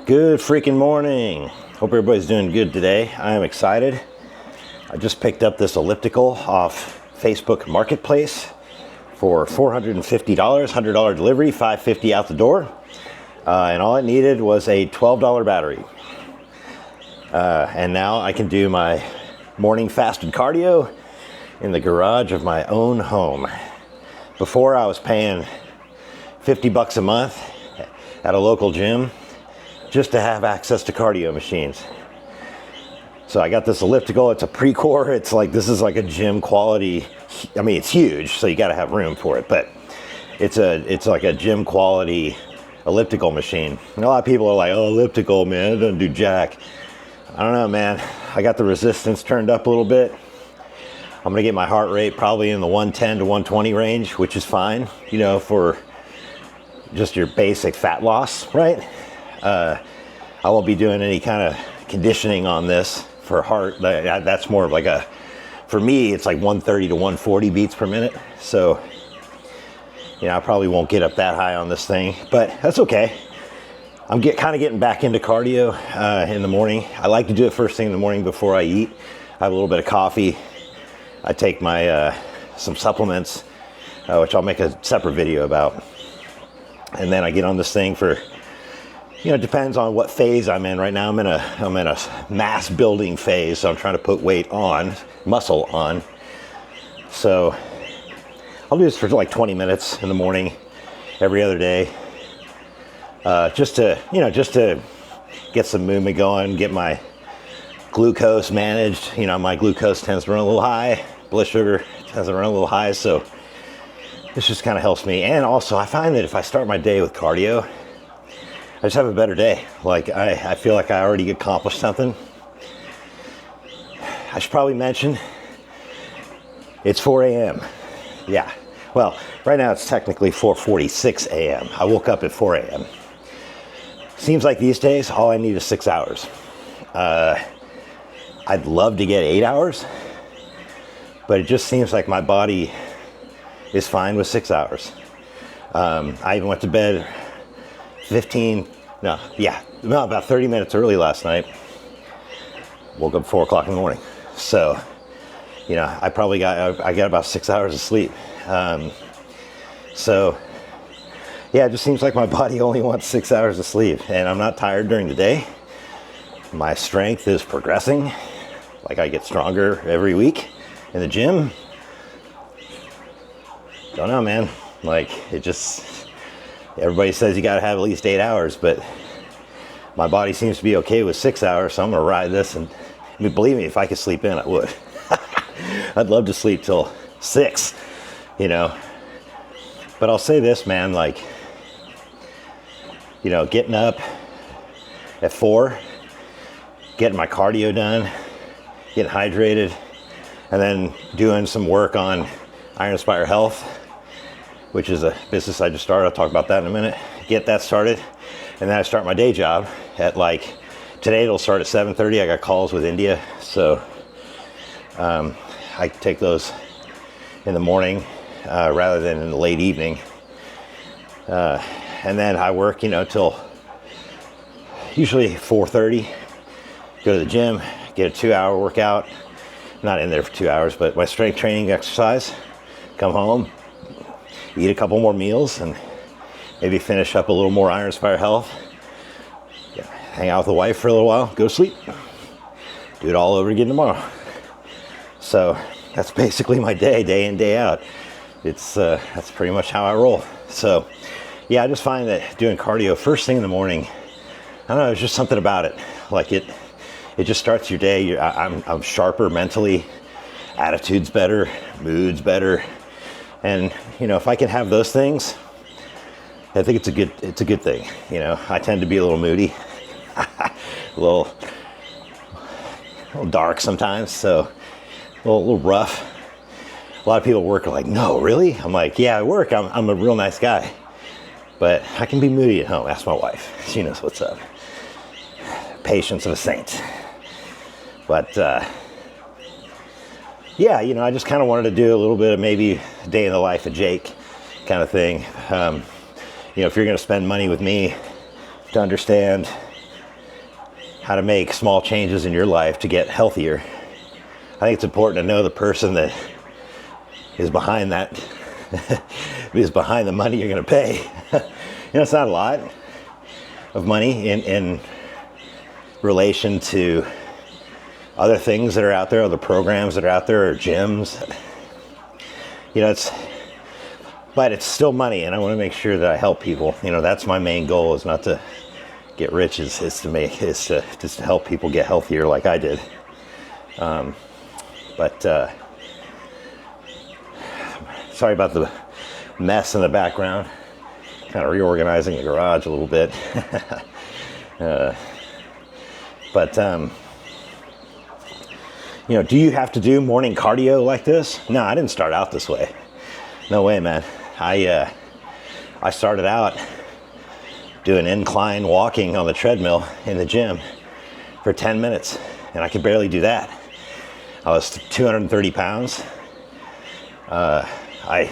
Good freaking morning. Hope everybody's doing good today. I am excited. I just picked up this elliptical off Facebook Marketplace for $450, $100 delivery, $550 out the door. And all it needed was a $12 battery. And now I can do my morning fasted cardio in the garage of my own home. Before I was paying $50 a month at a local gym just to have access to cardio machines. So I got this elliptical. It's a Pre-Core. It's like, this is like a gym quality. I mean, it's huge, so you got to have room for it, but it's like a gym quality elliptical machine. And a lot of people are like, oh, elliptical, man, it doesn't do jack. I don't know, man. I got the resistance turned up a little bit. I'm gonna get my heart rate probably in the 110 to 120 range, which is fine, you know, for just your basic fat loss, right? I won't be doing any kind of conditioning on this for heart. That's more of like for me, it's like 130 to 140 beats per minute. So, you know, I probably won't get up that high on this thing, but that's okay. I'm kind of getting back into cardio in the morning. I like to do it first thing in the morning before I eat. I have a little bit of coffee. I take my some supplements, which I'll make a separate video about. And then I get on this thing for, you know, it depends on what phase I'm in. Right now I'm in a mass building phase, so I'm trying to put weight on, muscle on. So I'll do this for like 20 minutes in the morning, every other day. Just to get some movement going, get my glucose managed. You know, my glucose tends to run a little high, blood sugar tends to run a little high, so this just kind of helps me. And also I find that if I start my day with cardio, I just have a better day. Like I feel like I already accomplished something. I should probably mention it's 4 a.m. Yeah, well, right now it's technically 4:46 a.m. I woke up at 4 a.m. Seems like these days all I need is 6 hours. I'd love to get 8 hours, but it just seems like my body is fine with 6 hours. I even went to bed about 30 minutes early last night. Woke up 4 o'clock in the morning. So, you know, I got about 6 hours of sleep. So yeah, it just seems like my body only wants 6 hours of sleep, and I'm not tired during the day. My strength is progressing. Like I get stronger every week in the gym. Don't know, man. Like everybody says you gotta have at least 8 hours, but my body seems to be okay with 6 hours, so I'm gonna ride this. And I mean, believe me, if I could sleep in, I would. I'd love to sleep till 6, you know. But I'll say this, man, like, you know, getting up at 4, getting my cardio done, getting hydrated, and then doing some work on Ironspire Health, which is a business I just started. I'll talk about that in a minute. Get that started, and then I start my day job at today it'll start at 7:30. I got calls with India, so I take those in the morning rather than in the late evening. And then I work, you know, till usually 4:30. Go to the gym, get a 2-hour workout. Not in there for 2 hours, but my strength training exercise. Come home, eat a couple more meals, and maybe finish up a little more Ironspire Health. Hang out with the wife for a little while, go to sleep. Do it all over again tomorrow. So that's basically my day in, day out. That's pretty much how I roll. So yeah, I just find that doing cardio first thing in the morning, I don't know, there's just something about it. Like it just starts your day. I'm sharper mentally, attitude's better, mood's better. And you know, if I can have those things, I think it's a good thing. You know, I tend to be a little moody, a little dark sometimes, so a little rough. A lot of people at work are like, no, really? I'm like, yeah, at work, I'm a real nice guy, but I can be moody at home. Ask my wife. She knows what's up. Patience of a saint. But yeah, you know, I just kind of wanted to do a little bit of maybe day in the life of Jake kind of thing. You know, if you're going to spend money with me, to understand how to make small changes in your life to get healthier, I think it's important to know the person that is behind that, is behind the money you're going to pay. It's not a lot of money in relation to other things that are out there, other programs that are out there, or gyms. But it's still money, and I want to make sure that I help people. That's my main goal, is not to get rich, is to help people get healthier like I did. Sorry about the mess in the background. Kind of reorganizing the garage a little bit. Do you have to do morning cardio like this? No, I didn't start out this way. No way, man. I started out doing incline walking on the treadmill in the gym for 10 minutes, and I could barely do that. I was 230 pounds. I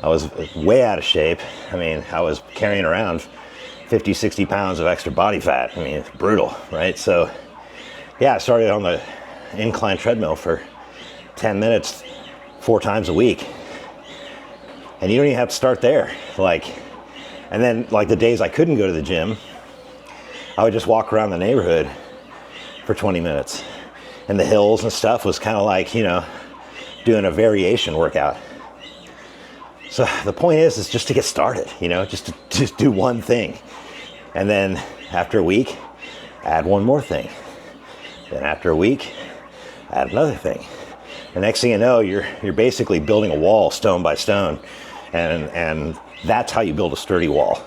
was way out of shape. I was carrying around 50, 60 pounds of extra body fat. It's brutal, right? So, yeah, I started on the incline treadmill for 10 minutes, 4 times a week. And you don't even have to start there. And then the days I couldn't go to the gym, I would just walk around the neighborhood for 20 minutes. And the hills and stuff was kind of like, doing a variation workout. So the point is just to get started, just to do one thing. And then after a week, add one more thing. Then after a week, add another thing. The next thing you know, you're basically building a wall stone by stone. And that's how you build a sturdy wall.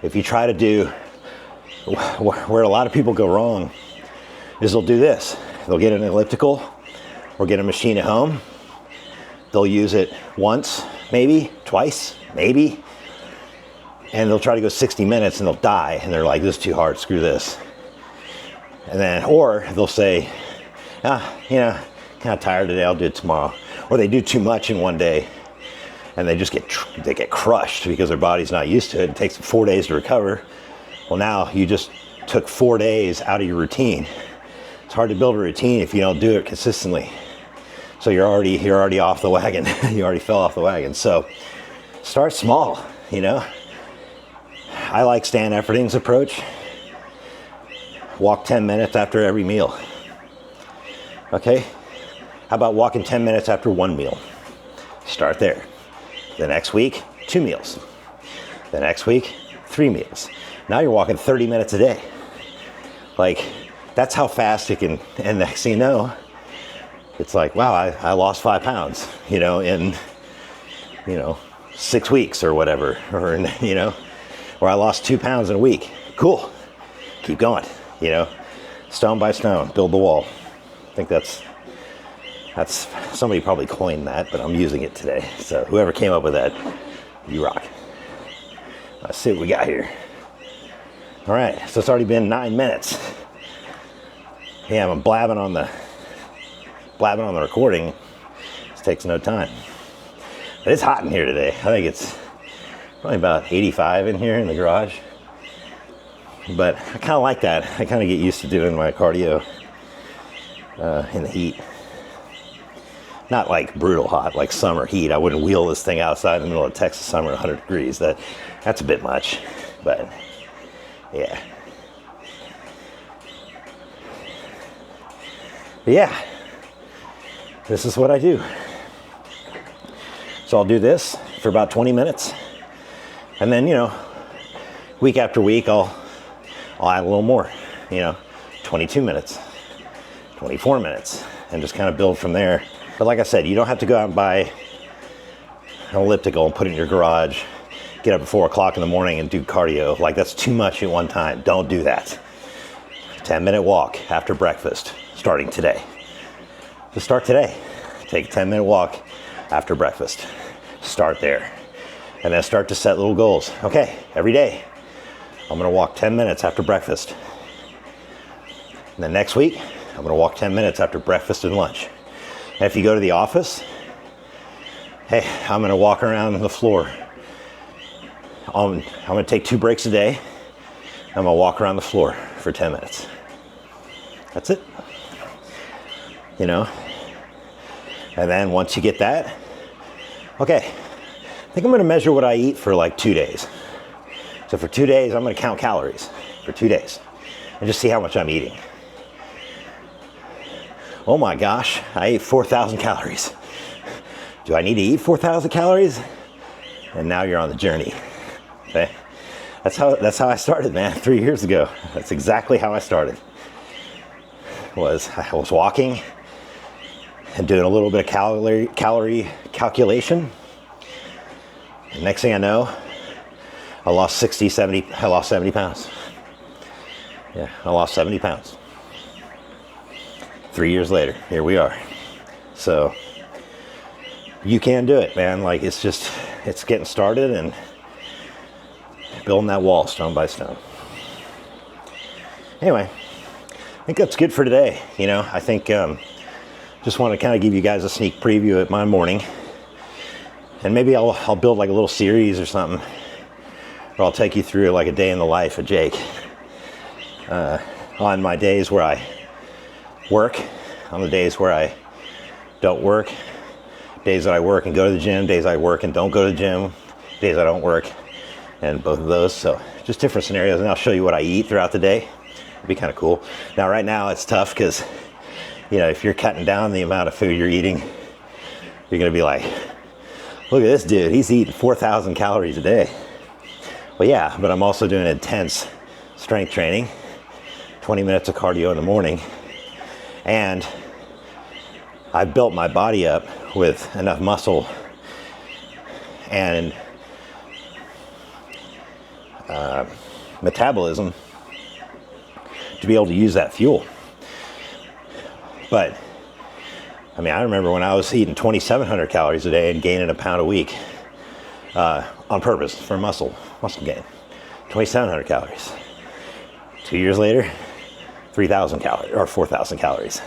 If you try to do, where a lot of people go wrong, is they'll do this. They'll get an elliptical or get a machine at home. They'll use it once, maybe, twice, maybe. And they'll try to go 60 minutes and they'll die. And they're like, this is too hard, screw this. And then, or they'll say, kind of tired today, I'll do it tomorrow. Or they do too much in one day and they just get crushed because their body's not used to it. It takes 4 days to recover. Well, now you just took 4 days out of your routine. It's hard to build a routine if you don't do it consistently. So you're already off the wagon. You already fell off the wagon. So start small, I like Stan Efferding's approach. Walk 10 minutes after every meal. Okay? How about walking 10 minutes after one meal? Start there. The next week, 2 meals. The next week, 3 meals. Now you're walking 30 minutes a day. That's how fast it can, and next thing you know, it's like, wow, I lost 5 pounds, in 6 weeks or whatever, or I lost 2 pounds in a week. Cool. Keep going, stone by stone, build the wall. I think that's somebody probably coined that, but I'm using it today. So whoever came up with that, you rock. Let's see what we got here. All right, so it's already been 9 minutes. Yeah, I'm blabbing on the recording. This takes no time. But it's hot in here today. I think it's probably about 85 in here in the garage. But I kind of like that. I kind of get used to doing my cardio in the heat. Not like brutal hot, like summer heat. I wouldn't wheel this thing outside in the middle of Texas summer at 100 degrees. That's a bit much, but yeah. But yeah, this is what I do. So I'll do this for about 20 minutes. And then, week after week, I'll add a little more, 22 minutes, 24 minutes, and just kind of build from there. But like I said, you don't have to go out and buy an elliptical and put it in your garage, get up at 4 o'clock in the morning and do cardio. That's too much at one time. Don't do that. 10-minute walk after breakfast, starting today. Just start today. Take a 10-minute walk after breakfast. Start there. And then start to set little goals. Okay, every day, I'm gonna walk 10 minutes after breakfast. And then next week, I'm gonna walk 10 minutes after breakfast and lunch. And if you go to the office, hey, I'm gonna walk around the floor. I'm gonna take 2 breaks a day. I'm gonna walk around the floor for 10 minutes. That's it. You know? And then once you get that, okay, I think I'm gonna measure what I eat for like 2 days. So for 2 days, I'm gonna count calories for 2 days and just see how much I'm eating. Oh my gosh, I ate 4,000 calories. Do I need to eat 4,000 calories? And now you're on the journey, okay? That's how I started, man, 3 years ago. That's exactly how I started. I was walking and doing a little bit of calorie calculation. And next thing I know, I lost 70 pounds. Yeah, I lost 70 pounds. 3 years later, here we are. So you can do it, man. Like it's getting started and building that wall stone by stone. Anyway, I think that's good for today. You know, I think just want to kind of give you guys a sneak preview at my morning, and maybe I'll build like a little series or something, where I'll take you through like a day in the life of Jake. On my days where I work, on the days where I don't work, days that I work and go to the gym, days I work and don't go to the gym, days I don't work, and both of those. So just different scenarios, and I'll show you what I eat throughout the day. It'd be kind of cool. Now right now it's tough because, you know, if you're cutting down the amount of food you're eating, you're gonna be like, look at this dude, he's eating 4,000 calories a day. Well, yeah, but I'm also doing intense strength training, 20 minutes of cardio in the morning, and I've built my body up with enough muscle and metabolism to be able to use that fuel. But I mean, I remember when I was eating 2,700 calories a day and gaining a pound a week on purpose for muscle gain. 2,700 calories. 2 years later, 3,000 calories or 4,000 calories.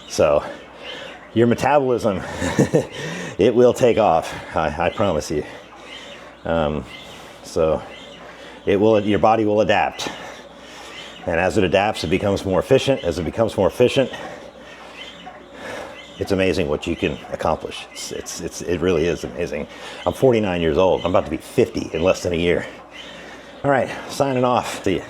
So your metabolism, it will take off. I promise you. So your body will adapt. And as it adapts, it becomes more efficient. As it becomes more efficient, it's amazing what you can accomplish. It really is amazing. I'm 49 years old. I'm about to be 50 in less than a year. All right, signing off. See you.